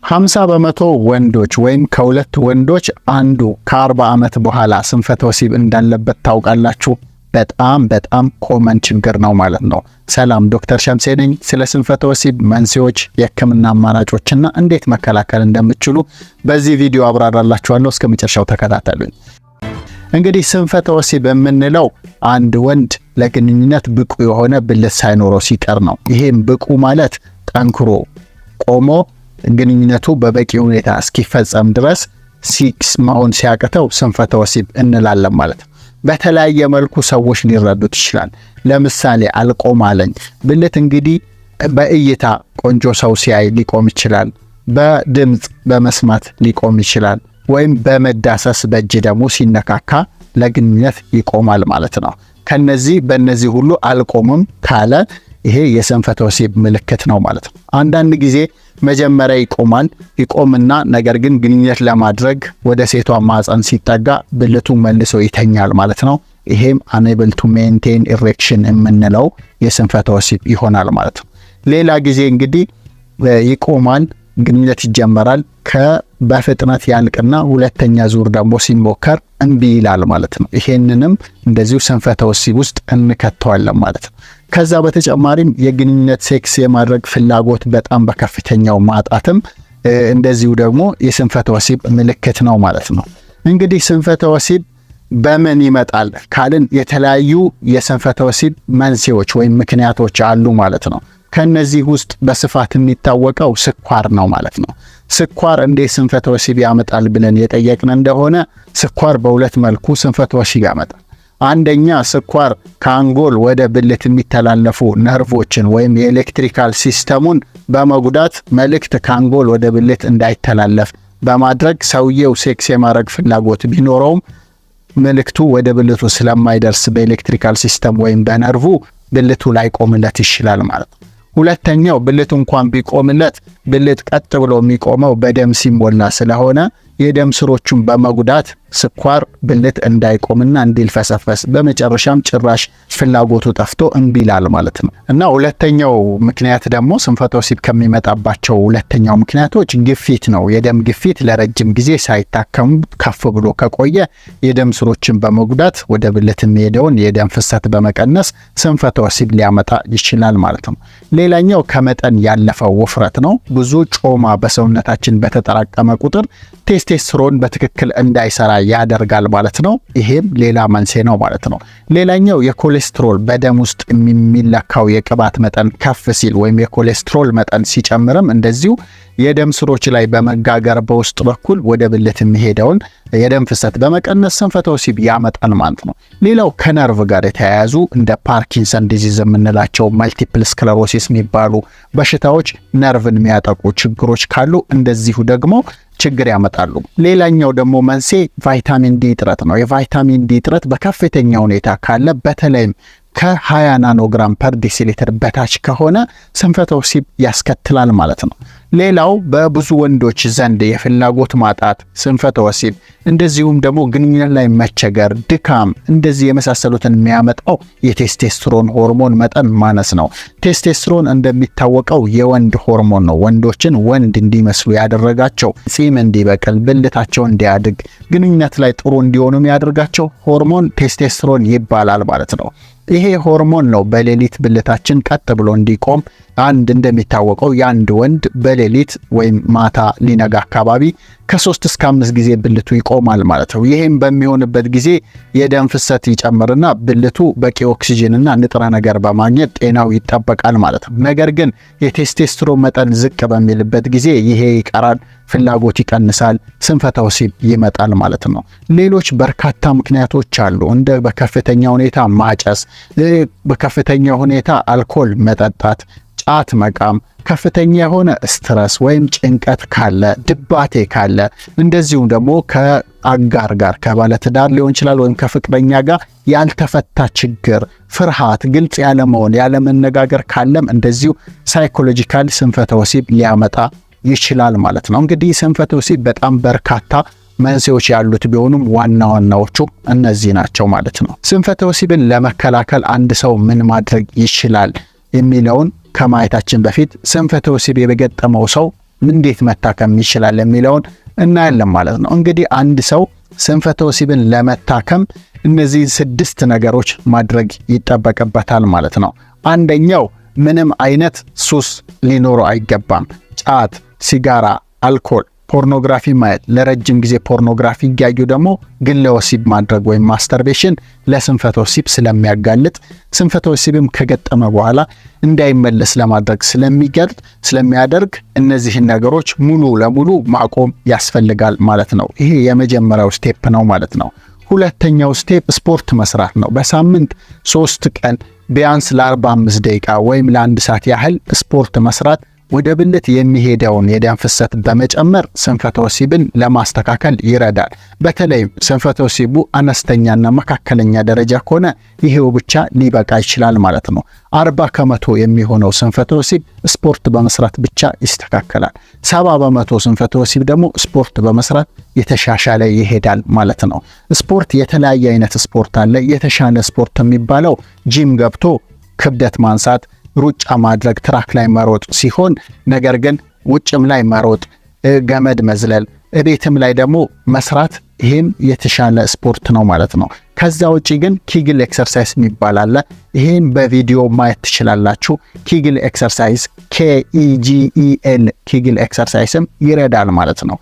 50% ወንዶች ወይም ከሁለት ወንዶች አንዱ ከ40 ዓመት በኋላ ስንፈተ ወሲብ እንዳለበት ታውቃላችሁ። በጣም ኮመን ችግር ነው ማለት ነው። ሰላም ዶክተር ሸምሴ ነኝ። ስለ ስንፈተ ወሲብ መንስኤዎች፣ የህክምና አማራጮችና እንዴት መከላከል እንደምትችሉ በዚህ ቪዲዮ አብራራላችኋለሁ። እስከ መጨረሻው ተከታተሉኝ። እንግዲህ ስንፈተ ወሲብ የምንለው አንድ ወንድ ለግንኙነት ብቁ የሆነ ብልት ሳይኖረው ሲቀር ነው። ይሄም ብቁ ማለት ጠንክሮ ቆሞ ግንኙነቱ በበቂ ሁኔታ እስኪፈጸም ድረስ መሆን ሲያቅተው ስንፈተ ወሲብ እንላለን ማለት ነው። በተለያየ መልኩ ሰዎች ሊረዱት ይችላል። ለምሳሌ አልቆም አለኝ። ብልት እንግዲህ በእይታ ቆንጆ ሰው ሲያይ ሊቆም ይችላል። በድምጽ በመስማት ሊቆም ይችላል። ወይም በመዳሰስ በእጅ ደግሞ ሲነካካ ለግንኙነት ይቆማል ማለት ነው። በእነዚህ ሁሉ አልቆምም ካለ ይሄ የስንፈተ ወሲብ ምልክት ነው ማለት ነው። አንዳንድ ጊዜ መጀመሪያ ይቆምና ነገር ግን ግንኙነት ለማድረግ ወደ ሴቷ ማህፀን ሲጠጋ ብልቱ መልሶ ይተኛል ማለት ነው። ይሄም unable to maintain erection የምንለው የስንፈተ ወሲብ ይሆናል ማለት ነው። ሌላ ጊዜ እንግዲህ ይቆማል፣ ግንኙነት ይጀመራል፣ በፍጥነት ያልቅና ሁለተኛ ዙር ደግሞ ሲሞከር እምቢ ይላል ማለት ነው። ይሄንንም እንደዚሁ ስንፈተ ወሲብ ውስጥ እንከተዋለን ማለት ነው። ከዛ በተጨማሪም የግንኙነት ሴክስ የማድረግ ፍላጎት በጣም በከፍተኛው ማጣትም እንደዚሁ ደግሞ የስንፈተ ወሲብ ምልክት ነው ማለት ነው። እንግዲህ ስንፈተ ወሲብ በምን ይመጣል ካልን የተለያዩ የስንፈተ ወሲብ መንስኤዎች ወይም ምክንያቶች አሉ ማለት ነው። ከነዚህ ውስጥ በስፋት የሚታወቀው ስኳር ነው ማለት ነው። ስኳር እንዴት ስንፈተ ወሲብ ያመጣል ብለን የጠየቅን እንደሆነ ስኳር በሁለት መልኩ ስንፈተ ወሲብ ያመጣል። አንደኛ ስኳር ከአንጎል ወደ ብልት የሚተላለፉ ነርቮችን ወይም የኤሌክትሪካል ሲስተሙን በመጉዳት መልእክት ከአንጎል ወደ ብልት እንዳይተላለፍ በማድረግ ሰውየው ሴክስ የማድረግ ፍላጎት ቢኖረውም መልእክቱ ወደ ብልቱ ስለማይደርስ በኤሌክትሪካል ሲስተም ወይም በነርቭ ብልቱ ላይ ቆምለት ይችላል ማለት ነው። ሁለተኛው ብልቱ እንኳን ቢቆምለት ብልት ቀጥ ብሎ የሚቆመው በደም ሲሞላ ስለሆነ የደም ስሮቹን በመጉዳት ስኳር ብልት እንዳይቆምና እንዲልፈሰፈስ በመጨረሻም ጭራሽ ፍላጎቱ ጠፍቶ እምቢ ይላል ማለት ነው። እና ሁለተኛው ምክንያት ደግሞ ስንፈተ ወሲብ ከሚመጣባቸው ሁለተኛው ምክንያቶች ግፊት ነው። የደም ግፊት ለረጅም ጊዜ ሳይታከሙ ከፍ ብሎ ከቆየ የደም ስሮችን በመጉዳት ወደ ብልት የሚሄደውን የደም ፍሰት በመቀነስ ስንፈተ ወሲብ ሊያመጣ ይችላል ማለት ነው። ሌላኛው ከመጠን ያለፈው ውፍረት ነው። ብዙ ጮማ በሰውነታችን በተጠራቀመ ቁጥር ቴስቴስትሮን በትክክል እንዳይሰራ ያደርጋል ማለት ነው። ይሄም ሌላ መንስኤ ነው ማለት ነው። ሌላኛው የኮሌስትሮል በደም ውስጥ የሚለካው የቅባት መጠን ከፍ ሲል ወይም የኮሌስትሮል መጠን ሲጨምርም እንደዚሁ የደም ስሮች ላይ በመጋገር በውስጥ በኩል ወደ ብልት የሚሄደውን የደም ፍሰት በመቀነስ ስንፈተ ወሲብ ያመጣል ማለት ነው። ሌላው ከነርቭ ጋር የተያያዙ እንደ ፓርኪንሰን ዲዚዝ የምንላቸው መልቲፕል ስክለሮሲስ የሚባሉ በሽታዎች ነርቭን የሚያጠቁ ችግሮች ካሉ እንደዚሁ ደግሞ ችግር ያመጣሉ። ሌላኛው ደግሞ መንስኤ ቫይታሚን ዲ እጥረት ነው። የቫይታሚን ዲ እጥረት በከፍተኛ ሁኔታ ካለ በተለይም ከ20 ናኖግራም ፐር ዴሲሊትር በታች ከሆነ ስንፈተ ወሲብ ያስከትላል ማለት ነው። ሌላው በብዙ ወንዶች ዘንድ የፍላጎት ማጣት፣ ስንፈተ ወሲብ እንደዚሁም ደግሞ ግንኙነት ላይ መቸገር፣ ድካም እንደዚህ የመሳሰሉትን የሚያመጣው የቴስቴስትሮን ሆርሞን መጠን ማነስ ነው። ቴስቴስትሮን እንደሚታወቀው የወንድ ሆርሞን ነው። ወንዶችን ወንድ እንዲመስሉ ያደረጋቸው፣ ጺም እንዲበቅል፣ ብልታቸው እንዲያድግ፣ ግንኙነት ላይ ጥሩ እንዲሆኑ ያደርጋቸው ሆርሞን ቴስቴስትሮን ይባላል ማለት ነው። ይሄ ሆርሞን ነው በሌሊት ብልታችን ቀጥ ብሎ እንዲቆም እንደሚታወቀው የአንድ ወንድ በሌሊት ወይም ማታ ሊነጋ አካባቢ ከ3 እስከ 5 ጊዜ ብልቱ ይቆማል ማለት ነው። ይሄም በሚሆንበት ጊዜ የደም ፍሰት ይጨምርና ብልቱ በቂ ኦክሲጅንና ንጥረ ነገር በማግኘት ጤናው ይጠበቃል ማለት ነው። ነገር ግን የቴስቴስትሮን መጠን ዝቅ በሚልበት ጊዜ ይሄ ይቀራል፣ ፍላጎት ይቀንሳል፣ ስንፈተ ወሲብ ይመጣል ማለት ነው። ሌሎች በርካታ ምክንያቶች አሉ። እንደ በከፍተኛ ሁኔታ ማጨስ፣ በከፍተኛ ሁኔታ አልኮል መጠጣት፣ ጫት መቃም፣ ከፍተኛ የሆነ ስትረስ ወይም ጭንቀት ካለ፣ ድባቴ ካለ፣ እንደዚሁም ደግሞ ከአጋር ጋር ከባለትዳር ሊሆን ይችላል ወይም ከፍቅረኛ ጋር ያልተፈታ ችግር፣ ፍርሃት፣ ግልጽ ያለመሆን፣ ያለመነጋገር ካለም እንደዚሁ ሳይኮሎጂካል ስንፈተ ወሲብ ሊያመጣ ይችላል ማለት ነው። እንግዲህ ስንፈተ ወሲብ በጣም በርካታ መንስኤዎች ያሉት ቢሆኑም ዋና ዋናዎቹ እነዚህ ናቸው ማለት ነው። ስንፈተ ወሲብን ለመከላከል አንድ ሰው ምን ማድረግ ይችላል የሚለውን ከማየታችን በፊት ስንፈተ ወሲብ የገጠመው ሰው እንዴት መታከም ይችላል የሚለውን እናያለን ማለት ነው። እንግዲህ አንድ ሰው ስንፈተ ወሲብን ለመታከም እነዚህ 6 ነገሮች ማድረግ ይጠበቅበታል ማለት ነው። አንደኛው ምንም አይነት ሱስ ሊኖረው አይገባም። ጫት፣ ሲጋራ፣ አልኮል፣ ፖርኖግራፊ ማየት፣ ለረጅም ጊዜ ፖርኖግራፊ እያዩ ደግሞ ግለ ወሲብ ማድረግ ወይም ማስተርቤሽን ለስንፈተ ወሲብ ስለሚያጋልጥ ስንፈተ ወሲብም ከገጠመ በኋላ እንዳይመለስ ለማድረግ ስለሚያደርግ እነዚህን ነገሮች ሙሉ ለሙሉ ማቆም ያስፈልጋል ማለት ነው። ይሄ የመጀመሪያው ስቴፕ ነው ማለት ነው። ሁለተኛው ስቴፕ ስፖርት መስራት ነው። በሳምንት 3 ቀን ቢያንስ ለ45 ደቂቃ ወይም ለ1 ሰዓት ያህል ስፖርት መስራት ወደ ብልት የሚሄደውን የደም ፍሰት በመጨመር ስንፈተ ወሲብን ለማስተካከል ይረዳል። በተለይ ስንፈተ ወሲቡ አነስተኛና መካከለኛ ደረጃ ከሆነ ይሄው ብቻ ሊበቃ ይችላል ማለት ነው። 40% የሚሆነው ስንፈተ ወሲብ ስፖርት በመስራት ብቻ ይስተካከላል። 70% ስንፈተ ወሲብ ደግሞ ስፖርት በመስራት የተሻሻለ ይሄዳል ማለት ነው። ስፖርት የተለያየ አይነት ስፖርት አለ። የተሻለ ስፖርት የሚባለው ጂም ገብቶ ክብደት ማንሳት፣ ሩጫ ማድረግ፣ ትራክ ላይ መሮጥ ሲሆን ነገር ግን ውጭም ላይ መሮጥ፣ ገመድ መዝለል፣ ቤትም ላይ ደግሞ መስራት ይሄም የተሻለ ስፖርት ነው ማለት ነው። ከዛ ውጪ ግን ኪግል ኤክሰርሳይዝ የሚባል አለ። ይሄን በቪዲዮ ማየት ትችላላችሁ። ኪግል ኤክሰርሳይዝ KEGEL ኪግል ኤክሰርሳይዝም ይረዳል ማለት ነው።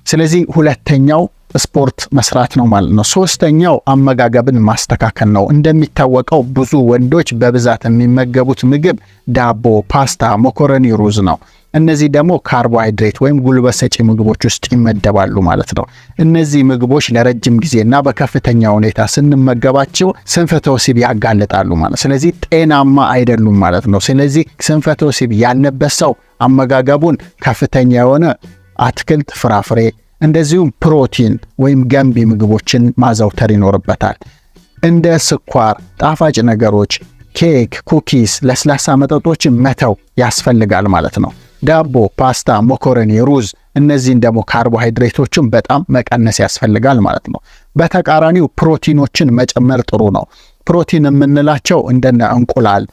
ስለዚህ ሁለተኛው ስፖርት መስራት ነው ማለት ነው። ሶስተኛው አመጋገብን ማስተካከል ነው። እንደሚታወቀው ብዙ ወንዶች በብዛት የሚመገቡት ምግብ ዳቦ፣ ፓስታ፣ መኮረኒ፣ ሩዝ ነው። እነዚህ ደግሞ ካርቦሃይድሬት ወይም ጉልበት ሰጪ ምግቦች ውስጥ ይመደባሉ ማለት ነው። እነዚህ ምግቦች ለረጅም ጊዜና በከፍተኛ ሁኔታ ስንመገባቸው ስንፈተ ወሲብ ያጋልጣሉ ማለት። ስለዚህ ጤናማ አይደሉም ማለት ነው። ስለዚህ ስንፈተ ወሲብ ያለበት ሰው አመጋገቡን ከፍተኛ የሆነ አትክልት፣ ፍራፍሬ እንደዚሁም ፕሮቲን ወይም ገንቢ ምግቦችን ማዘውተር ይኖርበታል። እንደ ስኳር፣ ጣፋጭ ነገሮች፣ ኬክ፣ ኩኪስ፣ ለስላሳ መጠጦችን መተው ያስፈልጋል ማለት ነው። ዳቦ፣ ፓስታ፣ መኮረኒ፣ ሩዝ እነዚህን ደግሞ ካርቦሃይድሬቶችን በጣም መቀነስ ያስፈልጋል ማለት ነው። በተቃራኒው ፕሮቲኖችን መጨመር ጥሩ ነው። ፕሮቲን የምንላቸው እንደነ እንቁላል፣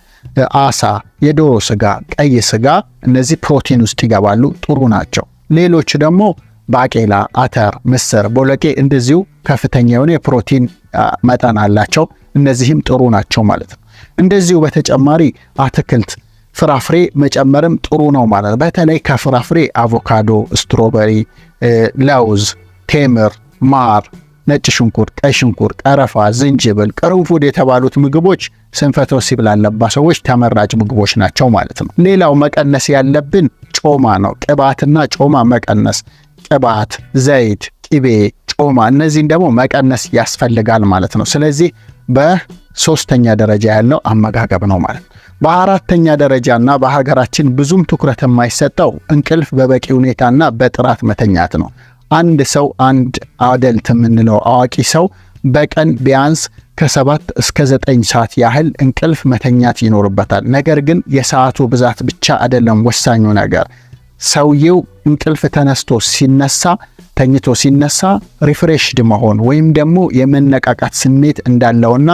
አሳ፣ የዶሮ ስጋ፣ ቀይ ስጋ እነዚህ ፕሮቲን ውስጥ ይገባሉ፣ ጥሩ ናቸው። ሌሎች ደግሞ ባቄላ፣ አተር፣ ምስር፣ ቦለቄ እንደዚሁ ከፍተኛ የሆነ የፕሮቲን መጠን አላቸው። እነዚህም ጥሩ ናቸው ማለት ነው። እንደዚሁ በተጨማሪ አትክልት፣ ፍራፍሬ መጨመርም ጥሩ ነው ማለት ነው። በተለይ ከፍራፍሬ አቮካዶ፣ ስትሮበሪ፣ ለውዝ፣ ቴምር፣ ማር፣ ነጭ ሽንኩርት፣ ቀይ ሽንኩርት፣ ቀረፋ፣ ዝንጅብል፣ ቅርንፉድ የተባሉት ምግቦች ስንፈተ ወሲብ ላለባቸው ሰዎች ተመራጭ ምግቦች ናቸው ማለት ነው። ሌላው መቀነስ ያለብን ጮማ ነው። ቅባትና ጮማ መቀነስ፣ ቅባት፣ ዘይት፣ ቅቤ፣ ጮማ እነዚህን ደግሞ መቀነስ ያስፈልጋል ማለት ነው። ስለዚህ በሶስተኛ ደረጃ ያለው አመጋገብ ነው ማለት ነው። በአራተኛ ደረጃና በሀገራችን ብዙም ትኩረት የማይሰጠው እንቅልፍ በበቂ ሁኔታና በጥራት መተኛት ነው። አንድ ሰው አንድ አደልት የምንለው አዋቂ ሰው በቀን ቢያንስ ከ7 እስከ 9 ሰዓት ያህል እንቅልፍ መተኛት ይኖርበታል። ነገር ግን የሰዓቱ ብዛት ብቻ አይደለም ወሳኙ ነገር። ሰውየው እንቅልፍ ተኝቶ ሲነሳ ሪፍሬሽድ መሆን ወይም ደግሞ የመነቃቃት ስሜት እንዳለውና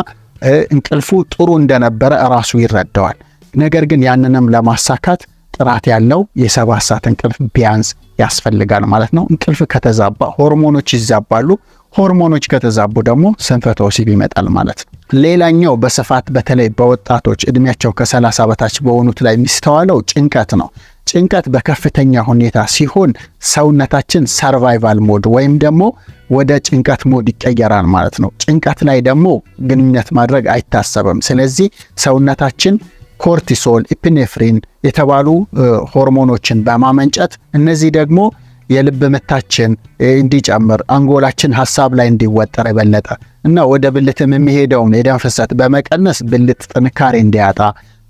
እንቅልፉ ጥሩ እንደነበረ ራሱ ይረዳዋል። ነገር ግን ያንንም ለማሳካት ጥራት ያለው የ7 ሰዓት እንቅልፍ ቢያንስ ያስፈልጋል ማለት ነው። እንቅልፍ ከተዛባ ሆርሞኖች ይዛባሉ። ሆርሞኖች ከተዛቡ ደግሞ ስንፈተ ወሲብ ይመጣል ማለት ነው። ሌላኛው በስፋት በተለይ በወጣቶች እድሜያቸው ከ30 በታች በሆኑት ላይ የሚስተዋለው ጭንቀት ነው። ጭንቀት በከፍተኛ ሁኔታ ሲሆን ሰውነታችን ሰርቫይቫል ሞድ ወይም ደግሞ ወደ ጭንቀት ሞድ ይቀየራል ማለት ነው። ጭንቀት ላይ ደግሞ ግንኙነት ማድረግ አይታሰብም። ስለዚህ ሰውነታችን ኮርቲሶል፣ ኢፒኔፍሪን የተባሉ ሆርሞኖችን በማመንጨት እነዚህ ደግሞ የልብ ምታችን እንዲጨምር፣ አንጎላችን ሐሳብ ላይ እንዲወጠር የበለጠ እና ወደ ብልትም የሚሄደውን የደም ፍሰት በመቀነስ ብልት ጥንካሬ እንዲያጣ፣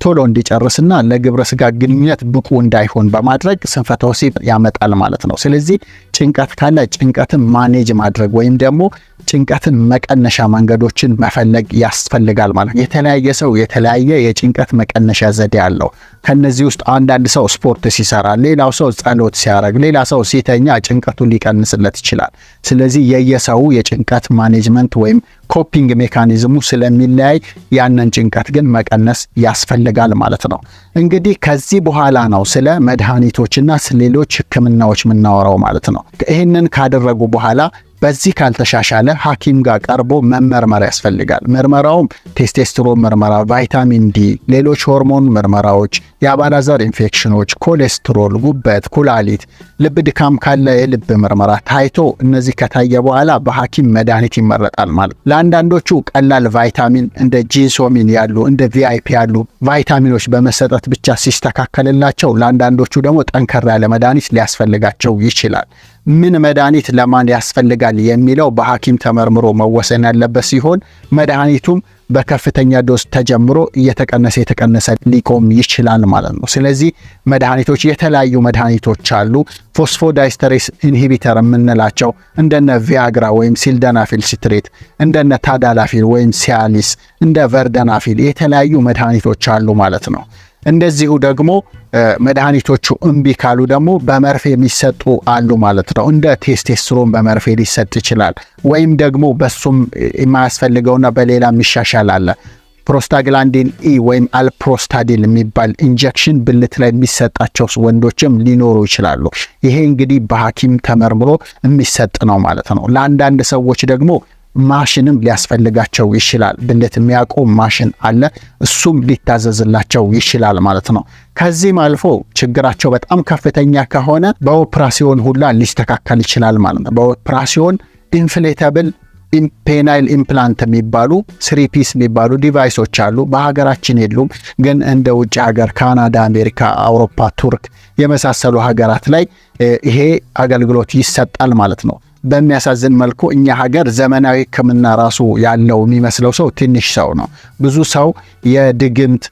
ቶሎ እንዲጨርስና ለግብረ ስጋ ግንኙነት ብቁ እንዳይሆን በማድረግ ስንፈተ ወሲብ ያመጣል ማለት ነው። ስለዚህ ጭንቀት ካለ ጭንቀትን ማኔጅ ማድረግ ወይም ደግሞ ጭንቀትን መቀነሻ መንገዶችን መፈለግ ያስፈልጋል ማለት ነው። የተለያየ ሰው የተለያየ የጭንቀት መቀነሻ ዘዴ አለው። ከነዚህ ውስጥ አንዳንድ ሰው ስፖርት ሲሰራ፣ ሌላው ሰው ጸሎት ሲያደርግ፣ ሌላ ሰው ሲተኛ ጭንቀቱን ሊቀንስለት ይችላል። ስለዚህ የየሰው የጭንቀት ማኔጅመንት ወይም ኮፒንግ ሜካኒዝሙ ስለሚለያይ ያንን ጭንቀት ግን መቀነስ ያስፈልጋል ያስፈልጋል ማለት ነው። እንግዲህ ከዚህ በኋላ ነው ስለ መድኃኒቶችና ስለ ሌሎች ህክምናዎች የምናወራው ማለት ነው። ይህንን ካደረጉ በኋላ በዚህ ካልተሻሻለ ሐኪም ጋር ቀርቦ መመርመር ያስፈልጋል። ምርመራውም ቴስቴስትሮን ምርመራ፣ ቫይታሚን ዲ፣ ሌሎች ሆርሞን ምርመራዎች፣ የአባላዘር ኢንፌክሽኖች፣ ኮሌስትሮል፣ ጉበት፣ ኩላሊት፣ ልብ ድካም ካለ የልብ ምርመራ ታይቶ እነዚህ ከታየ በኋላ በሐኪም መድኃኒት ይመረጣል ማለት። ለአንዳንዶቹ ቀላል ቫይታሚን እንደ ጂንሶሚን ያሉ እንደ ቪአይፒ ያሉ ቫይታሚኖች በመሰጠት ብቻ ሲስተካከልላቸው፣ ለአንዳንዶቹ ደግሞ ጠንከር ያለ መድኃኒት ሊያስፈልጋቸው ይችላል። ምን መድኃኒት ለማን ያስፈልጋል የሚለው በሐኪም ተመርምሮ መወሰን ያለበት ሲሆን መድኃኒቱም በከፍተኛ ዶዝ ተጀምሮ እየተቀነሰ ሊቆም ይችላል ማለት ነው። ስለዚህ መድኃኒቶች የተለያዩ መድኃኒቶች አሉ። ፎስፎዳይስተሬስ ኢንሂቢተር የምንላቸው እንደነ ቪያግራ ወይም ሲልደናፊል ሲትሬት፣ እንደነ ታዳላፊል ወይም ሲያሊስ፣ እንደ ቨርደናፊል የተለያዩ መድኃኒቶች አሉ ማለት ነው። እንደዚሁ ደግሞ መድኃኒቶቹ እምቢ ካሉ ደግሞ በመርፌ የሚሰጡ አሉ ማለት ነው። እንደ ቴስቴስትሮን በመርፌ ሊሰጥ ይችላል። ወይም ደግሞ በሱም የማያስፈልገውና በሌላ የሚሻሻል አለ። ፕሮስታግላንዲን ኢ ወይም አልፕሮስታዲል የሚባል ኢንጀክሽን ብልት ላይ የሚሰጣቸው ወንዶችም ሊኖሩ ይችላሉ። ይሄ እንግዲህ በሐኪም ተመርምሮ የሚሰጥ ነው ማለት ነው። ለአንዳንድ ሰዎች ደግሞ ማሽንም ሊያስፈልጋቸው ይችላል። ብልት የሚያቆም ማሽን አለ፣ እሱም ሊታዘዝላቸው ይችላል ማለት ነው። ከዚህም አልፎ ችግራቸው በጣም ከፍተኛ ከሆነ በኦፕራሲዮን ሁላ ሊስተካከል ይችላል ማለት ነው። በኦፕራሲዮን ኢንፍሌተብል ፔናይል ኢምፕላንት የሚባሉ 3 ፒስ የሚባሉ ዲቫይሶች አሉ። በሀገራችን የሉም፣ ግን እንደ ውጭ ሀገር ካናዳ፣ አሜሪካ፣ አውሮፓ፣ ቱርክ የመሳሰሉ ሀገራት ላይ ይሄ አገልግሎት ይሰጣል ማለት ነው። በሚያሳዝን መልኩ እኛ ሀገር ዘመናዊ ህክምና ራሱ ያለው የሚመስለው ሰው ትንሽ ሰው ነው። ብዙ ሰው የድግምት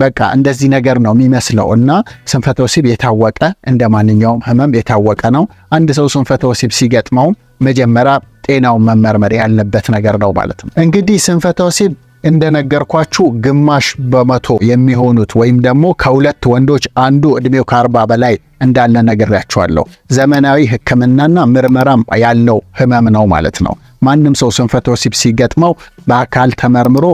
በቃ እንደዚህ ነገር ነው የሚመስለው እና ስንፈተ ወሲብ የታወቀ እንደ ማንኛውም ህመም የታወቀ ነው። አንድ ሰው ስንፈተ ወሲብ ሲገጥመው መጀመሪያ ጤናውን መመርመር ያለበት ነገር ነው ማለት ነው። እንግዲህ ስንፈተ ወሲብ እንደነገርኳችሁ ግማሽ በመቶ የሚሆኑት ወይም ደግሞ ከሁለት ወንዶች አንዱ እድሜው ከ40 በላይ እንዳለ ነግሬያችኋለሁ። ዘመናዊ ህክምናና ምርመራም ያለው ህመም ነው ማለት ነው። ማንም ሰው ስንፈተ ወሲብ ሲገጥመው በአካል ተመርምሮ